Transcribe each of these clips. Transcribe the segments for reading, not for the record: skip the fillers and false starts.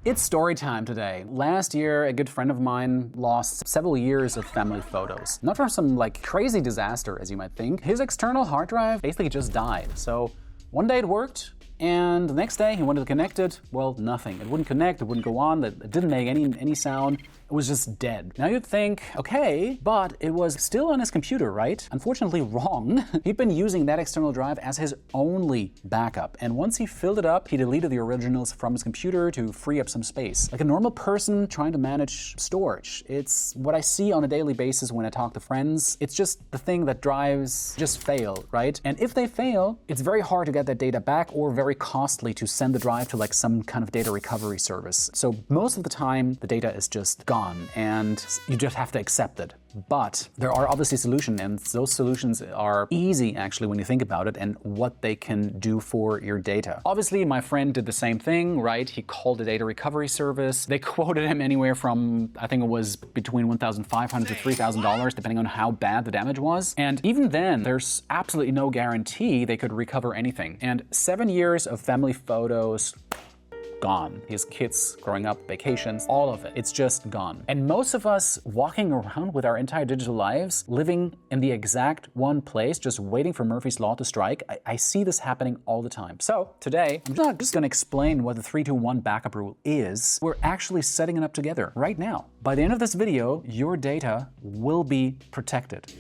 It's story time today. Last year, a good friend of mine lost several years of family photos. Not from some crazy disaster, as you might think. His external hard drive basically just died. So one day it worked, and the next day he wanted to connect it. Well, nothing. It wouldn't connect, it wouldn't go on, it didn't make any sound. It was just dead. Now you'd think, okay, but it was still on his computer, right? Unfortunately, wrong. He'd been using that external drive as his only backup. And once he filled it up, he deleted the originals from his computer to free up some space. Like a normal person trying to manage storage. It's what I see on a daily basis when I talk to friends. It's just the thing that drives just fail, right? And if they fail, it's very hard to get that data back or very costly to send the drive to some kind of data recovery service. So most of the time, the data is just gone and you just have to accept it. But there are obviously solutions, and those solutions are easy actually when you think about it and what they can do for your data. Obviously, my friend did the same thing, right? He called a data recovery service. They quoted him anywhere from, I think it was between $1,500 to $3,000, depending on how bad the damage was. And even then, there's absolutely no guarantee they could recover anything. And 7 years of family photos, gone. His kids growing up, vacations, all of it. It's just gone. And most of us walking around with our entire digital lives, living in the exact one place, just waiting for Murphy's Law to strike. I see this happening all the time. So today, I'm not just gonna explain what the 3-2-1 backup rule is. We're actually setting it up together right now. By the end of this video, your data will be protected.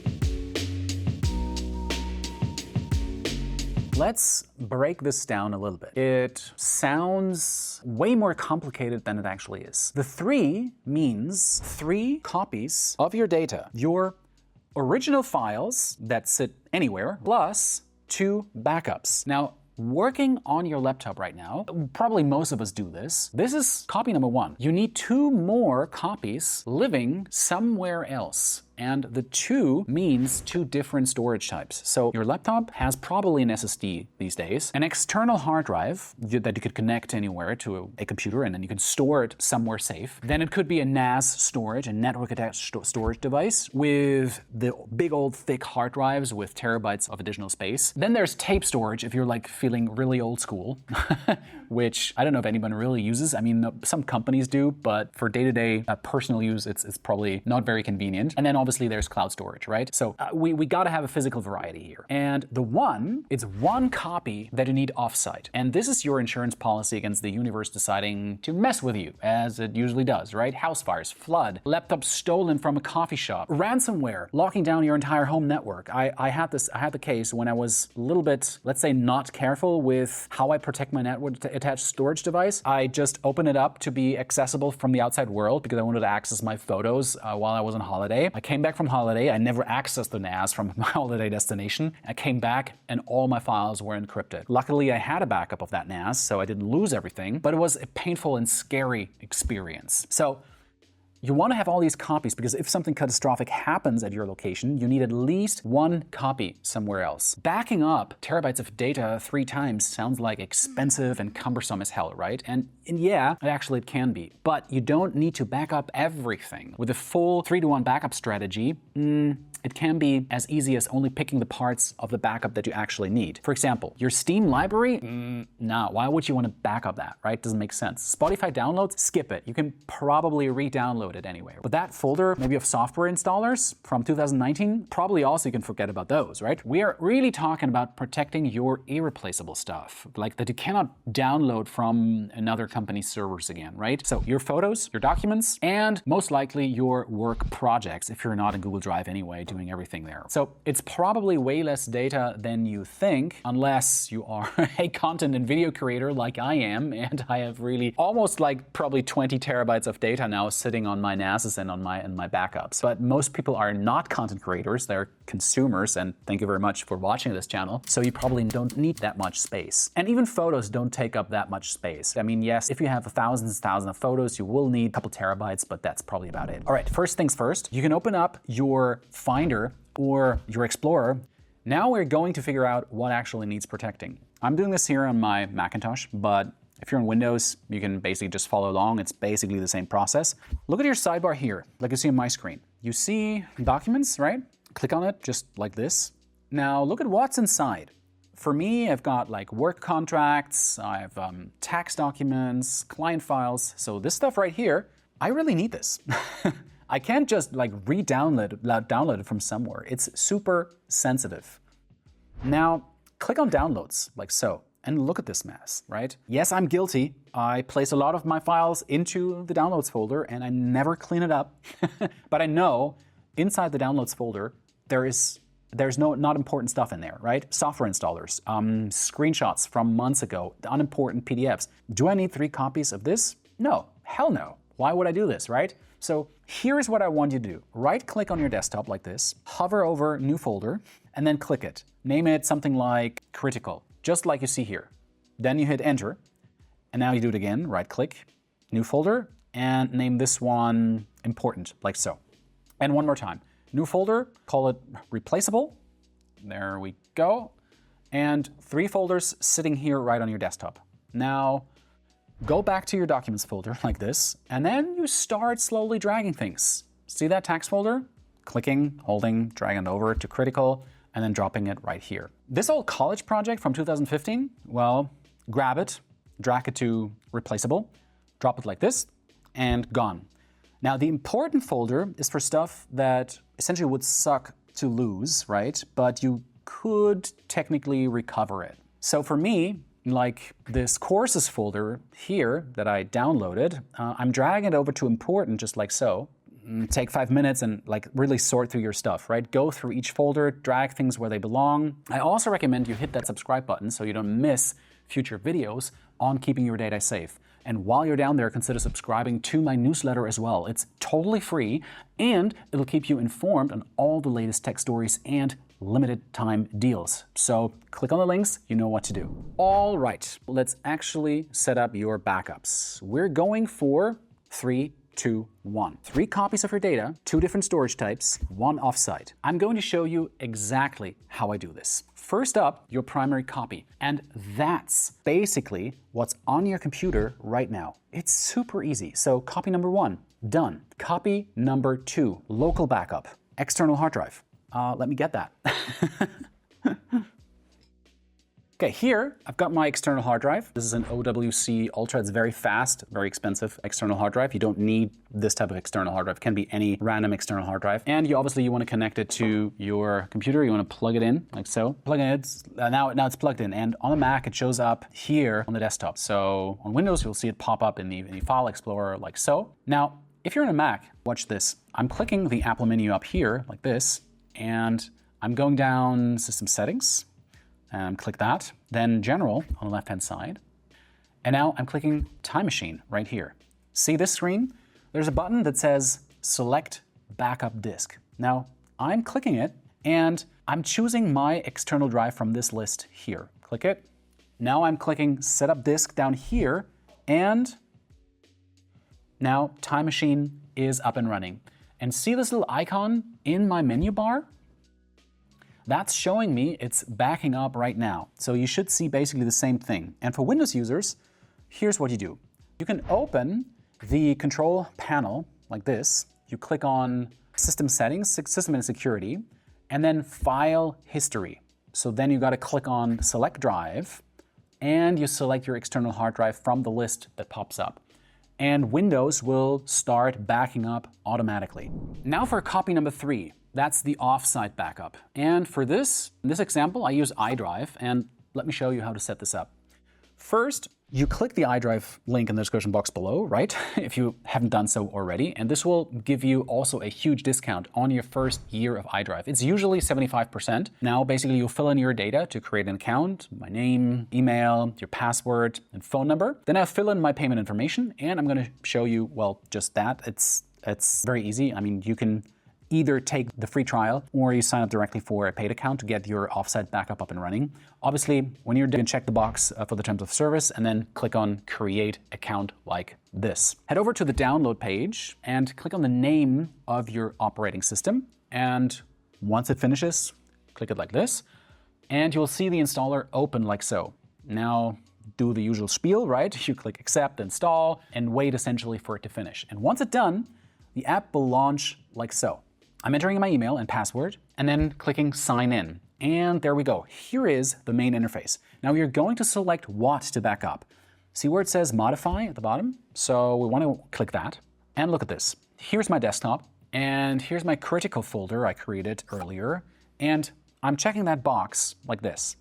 Let's break this down a little bit. It sounds way more complicated than it actually is. The 3 means 3 copies of your data. Your original files that sit anywhere, plus 2 backups. Now, working on your laptop right now, probably most of us do this. This is copy number 1. You need 2 more copies living somewhere else. And the 2 means 2 different storage types. So your laptop has probably an SSD these days, an external hard drive that you could connect anywhere to a computer, and then you can store it somewhere safe. Then it could be a NAS storage, a network attached storage device with the big old thick hard drives with terabytes of additional space. Then there's tape storage if you're feeling really old school, which I don't know if anyone really uses. I mean, some companies do, but for day-to-day personal use, it's probably not very convenient. And then obviously there's cloud storage, right? So we gotta have a physical variety here. And the 1, it's 1 copy that you need offsite. And this is your insurance policy against the universe deciding to mess with you, as it usually does, right? House fires, flood, laptop stolen from a coffee shop, ransomware, locking down your entire home network. I had the case when I was a little bit, let's say, not careful with how I protect my network attached storage device. I just opened it up to be accessible from the outside world because I wanted to access my photos while I was on holiday. I came back from holiday. I never accessed the NAS from my holiday destination. I came back and all my files were encrypted. Luckily, I had a backup of that NAS, so I didn't lose everything, but it was a painful and scary experience. So you want to have all these copies because if something catastrophic happens at your location, you need at least 1 copy somewhere else. Backing up terabytes of data 3 times sounds like expensive and cumbersome as hell, right? And yeah, it can be. But you don't need to back up everything. With a full 3-to-1 backup strategy, it can be as easy as only picking the parts of the backup that you actually need. For example, your Steam library? Nah, why would you want to back up that, right? Doesn't make sense. Spotify downloads? Skip it. You can probably re-download it anyway. But that folder, maybe of software installers from 2019, probably also you can forget about those, right? We are really talking about protecting your irreplaceable stuff, like that you cannot download from another company's servers again, right? So your photos, your documents, and most likely your work projects, if you're not in Google Drive anyway, doing everything there. So it's probably way less data than you think, unless you are a content and video creator like I am, and I have really almost probably 20 terabytes of data now sitting on my NASs and on my backups. But most people are not content creators, they're consumers, and thank you very much for watching this channel. So you probably don't need that much space. And even photos don't take up that much space. I mean, yes, if you have thousands of photos, you will need a couple terabytes, but that's probably about it. All right, first things first, you can open up your Finder or your Explorer. Now we're going to figure out what actually needs protecting. I'm doing this here on my Macintosh, but if you're on Windows, you can basically just follow along. It's basically the same process. Look at your sidebar here, like you see on my screen. You see documents, right? Click on it just like this. Now look at what's inside. For me, I've got like work contracts, I have tax documents, client files. So this stuff right here, I really need this. I can't just like download it from somewhere. It's super sensitive. Now, click on downloads like so. And look at this mess, right? Yes, I'm guilty. I place a lot of my files into the downloads folder and I never clean it up. But I know inside the downloads folder, there's not important stuff in there, right? Software installers, screenshots from months ago, unimportant PDFs. Do I need 3 copies of this? No, hell no. Why would I do this, right? So here's what I want you to do. Right-click on your desktop like this, hover over New Folder, and then click it. Name it something like Critical, just like you see here. Then you hit Enter, and now you do it again. Right-click, New Folder, and name this one Important, like so. And one more time. New folder, call it Replaceable. There we go. And 3 folders sitting here right on your desktop. Now, go back to your Documents folder like this, and then you start slowly dragging things. See that tax folder? Clicking, holding, dragging it over to Critical, and then dropping it right here. This old college project from 2015, well, grab it, drag it to Replaceable, drop it like this, and gone. Now, the Important folder is for stuff that essentially would suck to lose, right? But you could technically recover it. So for me, like this Courses folder here that I downloaded, I'm dragging it over to Important just like so. Take 5 minutes and like really sort through your stuff, right? Go through each folder, drag things where they belong. I also recommend you hit that subscribe button so you don't miss future videos on keeping your data safe. And while you're down there, consider subscribing to my newsletter as well. It's totally free and it'll keep you informed on all the latest tech stories and limited time deals. So click on the links, you know what to do. All right, let's actually set up your backups. We're going for 3, 2, 1. 3 copies of your data, 2 different storage types, 1 offsite. I'm going to show you exactly how I do this. First up, your primary copy. And that's basically what's on your computer right now. It's super easy. So copy number 1, done. Copy number 2, local backup, external hard drive. Let me get that. Okay, here I've got my external hard drive. This is an OWC Ultra. It's very fast, very expensive external hard drive. You don't need this type of external hard drive. It can be any random external hard drive. And you obviously want to connect it to your computer. You want to plug it in like so. Plug in it. Now it's plugged in. And on the Mac, it shows up here on the desktop. So on Windows, you'll see it pop up in the File Explorer like so. Now, if you're in a Mac, watch this. I'm clicking the Apple menu up here like this, and I'm going down System Settings. Click that, then General on the left-hand side. And now I'm clicking Time Machine right here. See this screen? There's a button that says Select Backup Disk. Now, I'm clicking it, and I'm choosing my external drive from this list here. Click it. Now I'm clicking Set Up Disk down here, and now Time Machine is up and running. And see this little icon in my menu bar? That's showing me it's backing up right now. So you should see basically the same thing. And for Windows users, here's what you do. You can open the control panel like this. You click on System Settings, System and Security, and then File History. So then you got to click on Select Drive, and you select your external hard drive from the list that pops up. And Windows will start backing up automatically. Now for copy number 3. That's the offsite backup. And for this example, I use iDrive, and let me show you how to set this up. First, you click the iDrive link in the description box below, right? If you haven't done so already. And this will give you also a huge discount on your first year of iDrive. It's usually 75%. Now, basically, you'll fill in your data to create an account, my name, email, your password, and phone number. Then I'll fill in my payment information, and I'm going to show you, well, just that. It's very easy. I mean, you can either take the free trial or you sign up directly for a paid account to get your offsite backup up and running. Obviously, when you're done, check the box for the terms of service and then click on Create Account like this. Head over to the download page and click on the name of your operating system. And once it finishes, click it like this. And you'll see the installer open like so. Now, do the usual spiel, right? You click Accept, Install, and wait essentially for it to finish. And once it's done, the app will launch like so. I'm entering my email and password, and then clicking Sign In. And there we go. Here is the main interface. Now you're going to select what to back up. See where it says modify at the bottom? So we want to click that. And look at this. Here's my desktop. And here's my critical folder I created earlier. And I'm checking that box like this.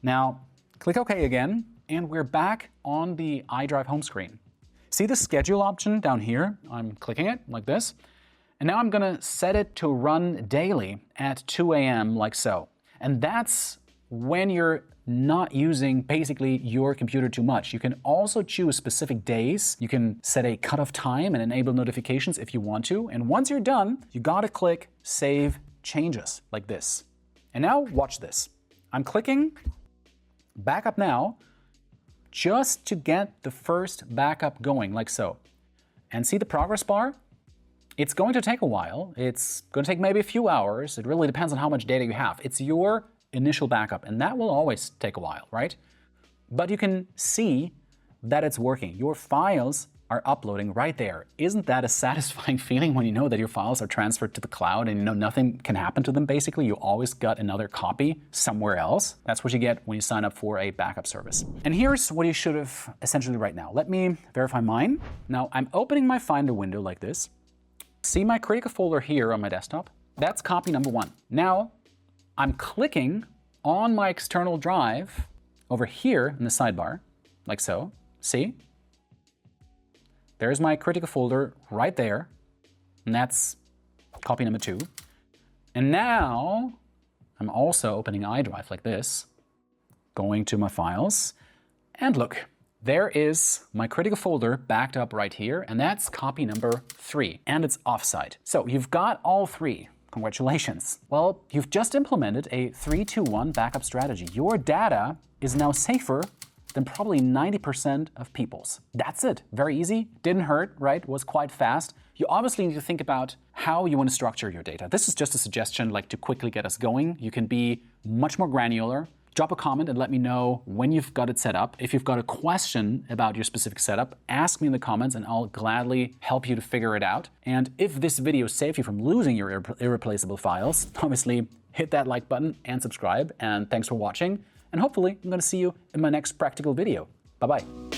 Now, click OK again. And we're back on the iDrive home screen. See the schedule option down here? I'm clicking it like this. And now I'm going to set it to run daily at 2 a.m. like so. And that's when you're not using basically your computer too much. You can also choose specific days. You can set a cutoff time and enable notifications if you want to. And once you're done, you gotta click Save Changes like this. And now watch this. I'm clicking Backup Now just to get the first backup going like so. And see the progress bar? It's going to take a while. It's going to take maybe a few hours. It really depends on how much data you have. It's your initial backup, and that will always take a while, right? But you can see that it's working. Your files are uploading right there. Isn't that a satisfying feeling when you know that your files are transferred to the cloud and you know nothing can happen to them basically? You always got another copy somewhere else. That's what you get when you sign up for a backup service. And here's what you should have essentially right now. Let me verify mine. Now I'm opening my Finder window like this. See my critical folder here on my desktop? That's copy number 1. Now I'm clicking on my external drive over here in the sidebar, like so. See? There's my critical folder right there, and that's copy number 2. And now I'm also opening iDrive like this, going to my files, and look, there is my critical folder backed up right here, and that's copy number 3, and it's Offsite. So you've got all 3. Congratulations. Well, you've just implemented a 3-2-1 backup strategy. Your data is now safer than probably 90% of people's. That's it. Very easy. Didn't hurt, right? Was quite fast. You obviously need to think about how you want to structure your data. This is just a suggestion like to quickly get us going. You can be much more granular. Drop a comment and let me know when you've got it set up. If you've got a question about your specific setup, ask me in the comments and I'll gladly help you to figure it out. And if this video saved you from losing your irreplaceable files, obviously hit that like button and subscribe. And thanks for watching. And hopefully I'm going to see you in my next practical video. Bye-bye.